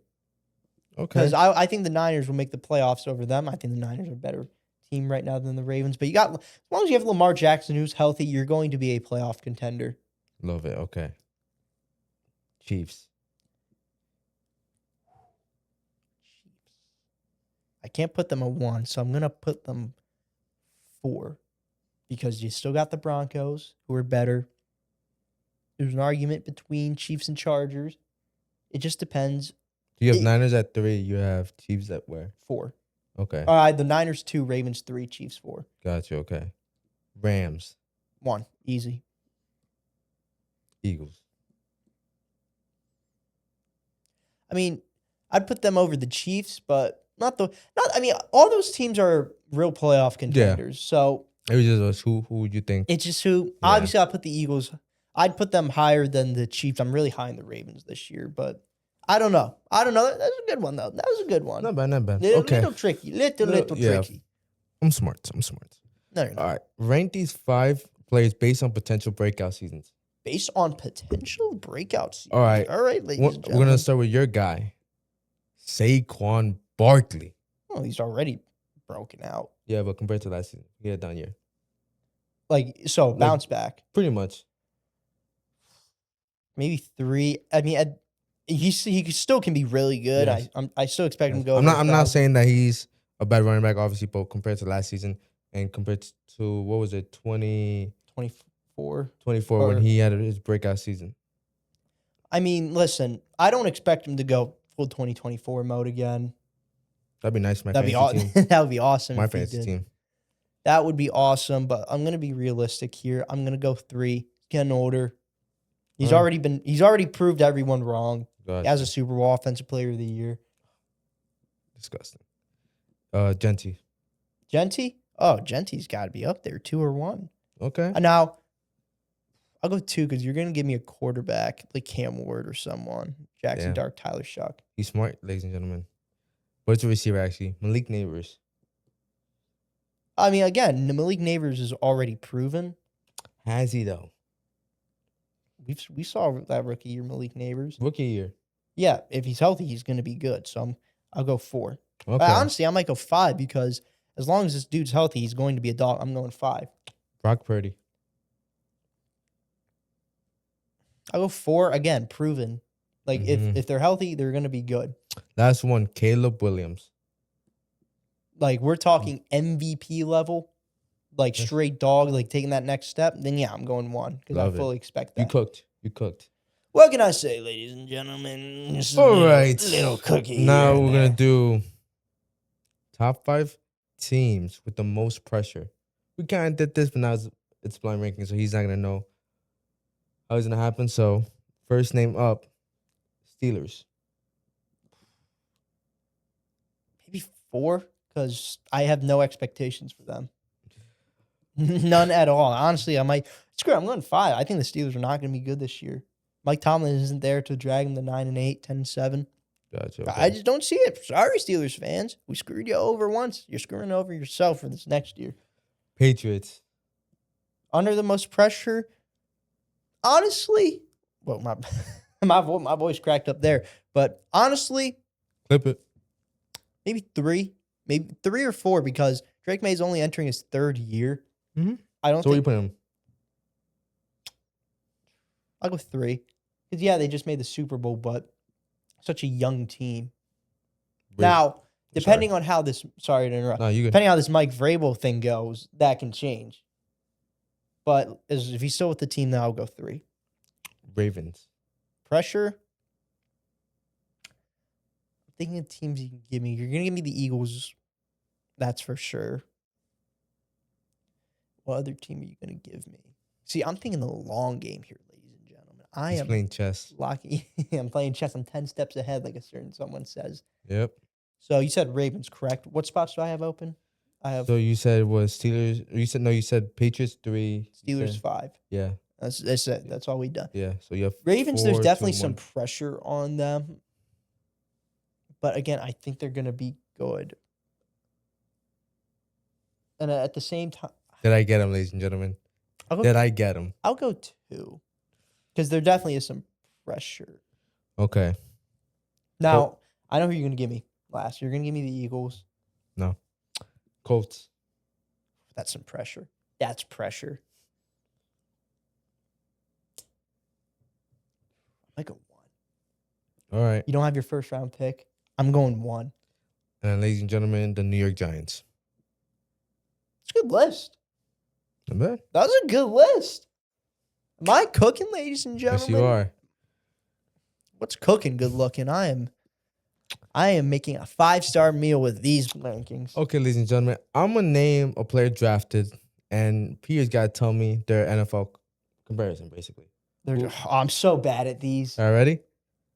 Okay. Because I think the Niners will make the playoffs over them. I think the Niners are a better team right now than the Ravens. But as long as you have Lamar Jackson who's healthy, you're going to be a playoff contender. Love it. Okay. Chiefs. I can't put them a 1, so I'm going to put them 4. Because you still got the Broncos, who are better. There's an argument between Chiefs and Chargers. It just depends. You have Niners at 3. You have Chiefs at where? 4. Okay. The Niners 2, Ravens 3, Chiefs 4. Got you. Okay. Rams. 1. Easy. Eagles. I mean, I'd put them over the Chiefs, but all those teams are real playoff contenders. So It was just who would you think? it's just who. Yeah. Obviously, I'll put the Eagles. I'd put them higher than the Chiefs. I'm really high in the Ravens this year, but I don't know. That's a good one, though. That was a good one. Not bad. Not bad. Little, Okay. little tricky. Little Yeah. tricky. I'm smart. No, you're not. All right. Rank these 5 players based on potential breakout seasons. Based on potential breakouts. All right. All right, ladies We're and going gentlemen. to start with your guy, Saquon Barkley. Oh, he's already broken out. Yeah, but compared to last season, get it down here. Bounce back. Pretty much. Maybe 3. I mean, he still can be really good. Yes. I still expect him to go. I'm over not 1,000. saying that he's a bad running back, obviously, but compared to last season and compared to what was it, 24. 24 when he had his breakout season. I mean, listen, I don't expect him to go full 2024 mode again. That'd be nice, for my That'd be fantasy awesome. team. That would be awesome. My if he fantasy did. team. That would be awesome, but I'm gonna be realistic here. I'm gonna go 3. He's getting older. He's All right. He's already proved everyone wrong. God, He has a Super Bowl Offensive Player of the Year. disgusting. Genty. Genty? Oh, Genty's got to be up there, 2 or 1. Okay. Now, I'll go 2 because you're going to give me a quarterback like Cam Ward or someone. Jackson Damn. Dark, Tyler Shuck. He's smart, ladies and gentlemen. But it's a receiver, actually. Malik Neighbors. I mean, again, Malik Neighbors is already proven. Has he, though? We saw that rookie year, Malik Neighbors. Rookie year. Yeah, if he's healthy, he's going to be good. So I'll go 4. Okay. But honestly, I might go 5 because as long as this dude's healthy, he's going to be a dog. I'm going 5. Brock Purdy. I'll go 4 again, proven. Like if they're healthy, they're going to be good. Last one, Caleb Williams. Like we're talking MVP level, like straight dog, like taking that next step. Then yeah, I'm going 1 because I Love it. fully expect that. You cooked. What can I say, ladies and gentlemen? Just a All little, right. little cookie. Now here and we're going there. to do top 5 teams with the most pressure. We kind of did this, but now it's blind ranking, so he's not going to know how it's going to happen. So, first name up, Steelers. Maybe 4 because I have no expectations for them. None at all. Honestly, I might screw it, I'm going 5. I think the Steelers are not going to be good this year. Mike Tomlin isn't there to drag them to 9-8, 10-7. Gotcha. Okay. I just don't see it. Sorry, Steelers fans. We screwed you over once. You're screwing over yourself for this next year. Patriots. Under the most pressure, honestly, well, my voice cracked up there, but honestly, Clip it. maybe 3 or 4 because Drake May's only entering his 3rd year. Mhm. I don't So, where you think put him? I'll go 3 because yeah, they just made the Super Bowl, but such a young team. Now, depending on how this, sorry to interrupt. No, you good. Depending on how this Mike Vrabel thing goes, that can change. But if he's still with the team now, I'll go 3. Ravens. Pressure. I'm thinking of teams you can give me. You're going to give me the Eagles. That's for sure. What other team are you going to give me? See, I'm thinking the long game here, ladies and gentlemen. I He's am playing chess. I'm playing chess. I'm 10 steps ahead, like a certain someone says. Yep. So you said Ravens, correct? What spots do I have open? I have So you said was Steelers. You said Patriots 3. you Steelers said- 5. Yeah. That's it. That's all we done. Yeah. So you have Ravens, 4, there's 2, definitely 1. some pressure on them. But again, I think they're going to be good. And at the same time, Did I get him, ladies and gentlemen? Did I get him? I'll go 2. Because there definitely is some pressure. Okay. Now, I know who you're going to give me last. You're going to give me the Eagles. No. Colts. That's some pressure. That's pressure. I might go 1. All right. You don't have your first round pick. I'm going 1. And then, ladies and gentlemen, the New York Giants. It's a good list. Not bad. That was a good list. Am I cooking, ladies and gentlemen? Yes, you are. What's cooking? Good looking. I am making a 5-star meal with these rankings. Okay, ladies and gentlemen, I'm going to name a player drafted, and Peter's got to tell me their NFL comparison, basically. I'm so bad at these. All right, ready?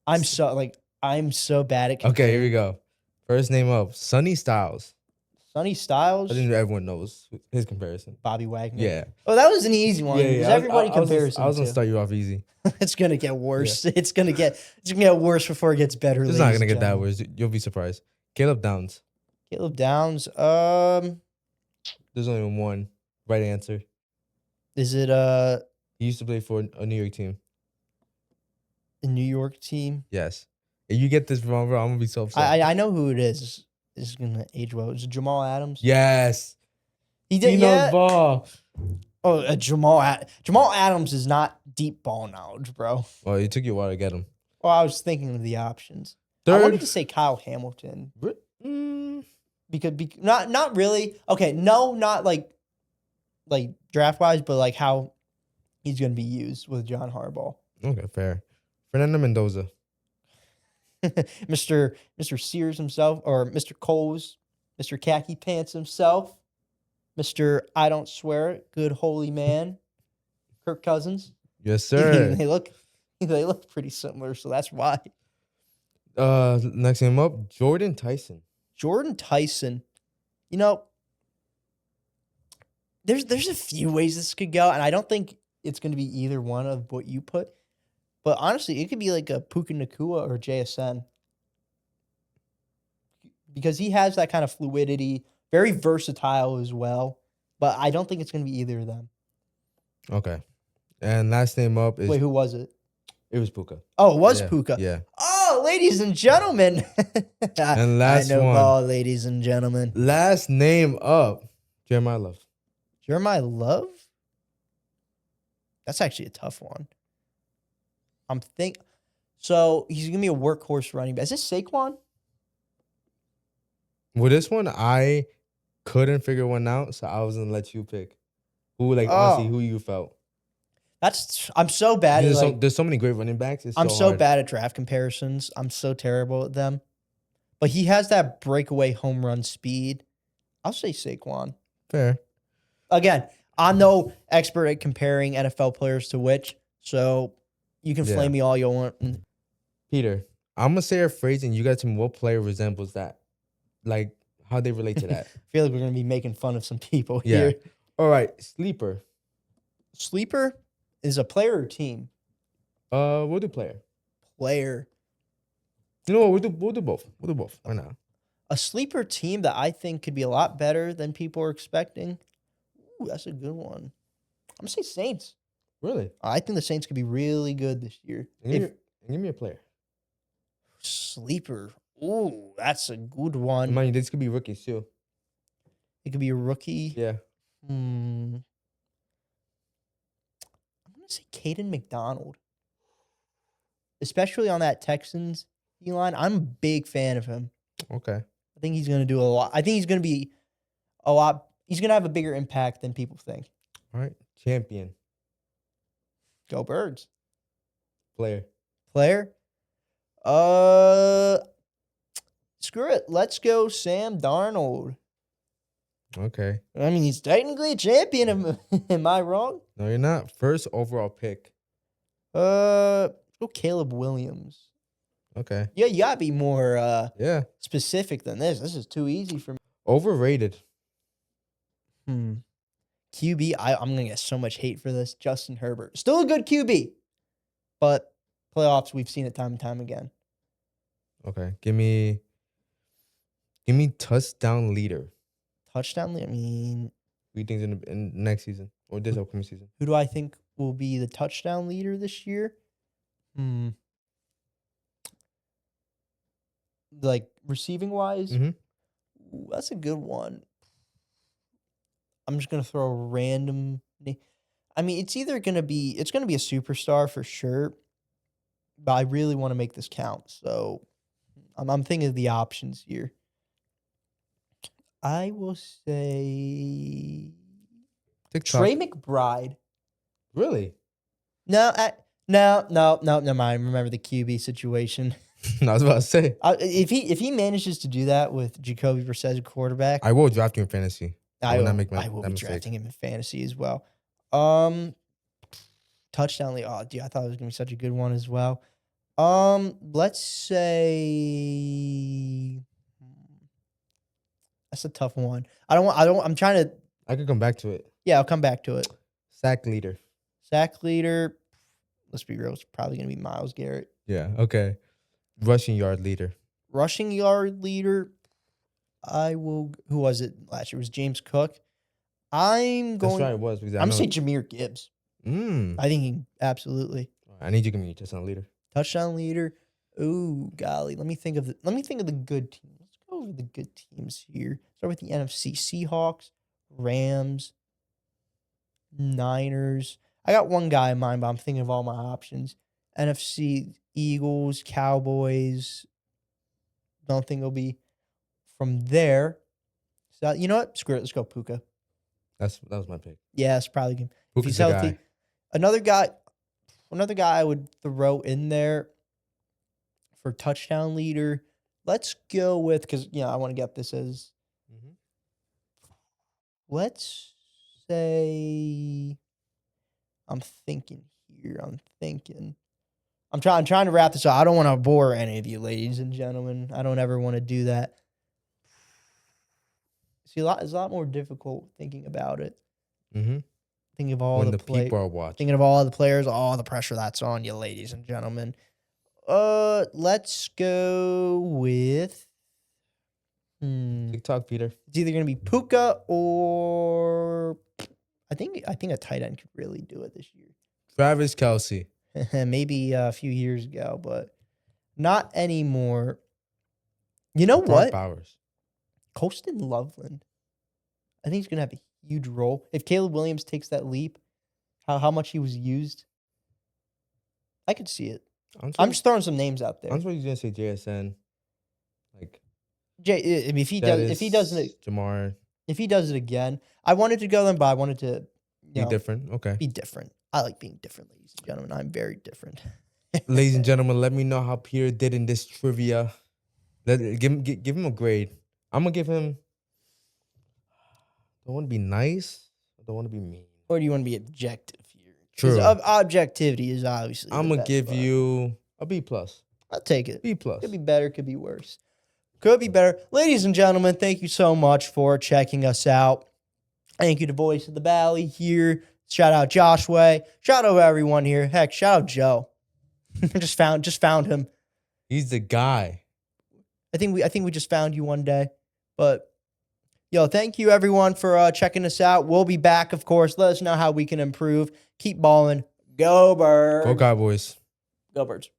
I'm so bad at. Okay, here we go. First name up, Sonny Styles. Sonny Styles. I think everyone knows his comparison. Bobby Wagner. Yeah. Oh, that was an easy one. Because everybody compares. I was going to start you off easy. It's gonna get worse. Yeah. It's gonna get worse before it gets better. It's not going to get that worse. You'll be surprised. Caleb Downs. Caleb Downs. There's only one right answer. Is it He used to play for a New York team. a New York team? Yes. If you get this wrong, bro, I'm gonna be so upset. I know who it is. This is gonna age well. Is it Jamal Adams? Yes. He did. He knows ball. Oh, Jamal Adams is not deep ball knowledge, bro. Well, it took you a while to get him. Well, I was thinking of the options. Third. I wanted to say Kyle Hamilton because not really. Okay, no, not like draft wise, but like how he's gonna be used with John Harbaugh. Okay, fair. Fernando Mendoza. Mr. Sears himself, or Mr. Coles, Mr. Khaki Pants himself, Mr. I don't swear it, good holy man, Kirk Cousins. Yes, sir. they look pretty similar, so that's why. Next name up, Jordan Tyson. Jordan Tyson. You know, there's a few ways this could go, and I don't think it's going to be either one of what you put. But honestly, it could be like a Puka Nakua or JSN because he has that kind of fluidity, very versatile as well. But I don't think it's going to be either of them. Okay. And last name up is Wait, who was it? it was Puka. Oh, it was Yeah, Puka. Yeah. Oh, ladies and gentlemen. And last I know one. ball, ladies and gentlemen. Last name up, Jeremiah Love. Jeremiah Love? That's actually a tough one. So he's gonna be a workhorse running back. Is this Saquon? With this one, I couldn't figure one out, so I was gonna let you pick. Honestly, who you felt. I'm so bad at There's so many great running backs. It's I'm so so hard. bad at draft comparisons. I'm so terrible at them. But he has that breakaway home run speed. I'll say Saquon. Fair. Again, I'm no expert at comparing NFL players to which, so you can Yeah. flame me all you want. Peter, I'm gonna say a phrase and you gotta tell me what player resembles that. Like how they relate to that. I feel like we're gonna be making fun of some people Yeah. here. All right, sleeper. Sleeper is a player or team? We'll do player. Player. You know what? We'll do both. We'll do both right now. A sleeper team that I think could be a lot better than people are expecting. Ooh, that's a good one. I'm gonna say Saints. Really? I think the Saints could be really good this year. Give me a player. Sleeper. Ooh, that's a good one. Mind you, this could be rookies too. It could be a rookie. Yeah. I'm gonna say Caden McDonald, especially on that Texans D line. I'm a big fan of him. Okay. I think he's gonna do a lot. I think he's gonna be a lot. He's gonna have a bigger impact than people think. All right. Champion. Go Birds. Player. Screw it. Let's go Sam Darnold. Okay. I mean, he's technically a champion. Am I wrong? No, you're not. First overall pick. Let's go Caleb Williams. Okay. Yeah, you gotta be more Yeah. specific than this. This is too easy for me. Overrated. QB, I'm gonna get so much hate for this. Justin Herbert. Still a good QB. But playoffs, we've seen it time and time again. Okay. Give me touchdown leader. Touchdown, I mean, Who do you think's in next season or this upcoming season? who do I think will be the touchdown leader this year? Like receiving wise? Mhm. Ooh, that's a good one. I'm just gonna throw a random I mean, it's gonna be a superstar for sure. But I really want to make this count. So I'm thinking of the options here. I will say TikTok. Trey McBride. Really? No, never mind. Remember the QB situation. I was about to say. If he manages to do that with Jacoby Brissett as quarterback, I will draft you in fantasy. I will not will, make I will that be mistake. drafting him in fantasy as well. Touchdown league. Oh, dude, I thought it was gonna be such a good one as well. Let's say that's a tough one. I'm trying to. I could come back to it. Yeah, I'll come back to it. Sack leader. Sack leader. Let's be real. It's probably gonna be Myles Garrett. Yeah. Okay. Rushing yard leader. Rushing yard leader. Who was it last year? It was James Cook. That's right. It was because I'm gonna say Jahmyr Gibbs. I I think he absolutely need you to give me a touchdown leader. touchdown leader. Ooh, golly. Let me think of the good teams. Let's go over the good teams here. Start with the NFC: Seahawks, Rams, Niners. I got one guy in mind, but I'm thinking of all my options. NFC: Eagles, Cowboys. Don't think it'll be from there. So you know what? Screw it. Let's go Puka. That was my pick. Yeah, it's probably good. If Puka's he's the healthy. guy. Another guy I would throw in there for touchdown leader. Let's go with, because I want to get this as, Mhm. let's say, I'm thinking here. I'm trying to wrap this up. I don't want to bore any of you, ladies and gentlemen. I don't ever want to do that. See, it's a lot more difficult thinking about it. Mm-hmm. Think of all When the the people are watching. thinking of all the players, all the pressure that's on you, ladies and gentlemen. Let's go with. TikTok, Peter. It's either gonna be Puka or I think a tight end could really do it this year. Travis Kelce. Maybe a few years ago, but not anymore. You know Brock what? Bowers. Colston Loveland. I think he's gonna have a huge role if Caleb Williams takes that leap. How much he was used, I could see it. I'm just throwing some names out there. I'm surprised you're gonna say JSN. Like I mean, if he does it, Jamar. if he does it again, I wanted to go then, but I wanted to Be different. Okay. be different. I like being different, ladies and gentlemen. I'm very different. Ladies and gentlemen, let me know how Peter did in this trivia. Give him a grade. I'm gonna give him. Don't want to be nice. I don't want to be mean. Or do you want to be objective here? True. Objectivity is obviously. I'm the gonna best give part. you a B plus. I'll take it. B plus. Could be better, could be worse. Could be better. Ladies and gentlemen, thank you so much for checking us out. Thank you to Voice of the Valley here. Shout out Joshua. Shout out everyone here. Heck, shout out Joe. just found him. He's the guy. I think we just found you one day. But yo, thank you everyone for checking us out. We'll be back, of course. Let us know how we can improve. Keep balling. Go Birds. Go Cowboys. Go Birds.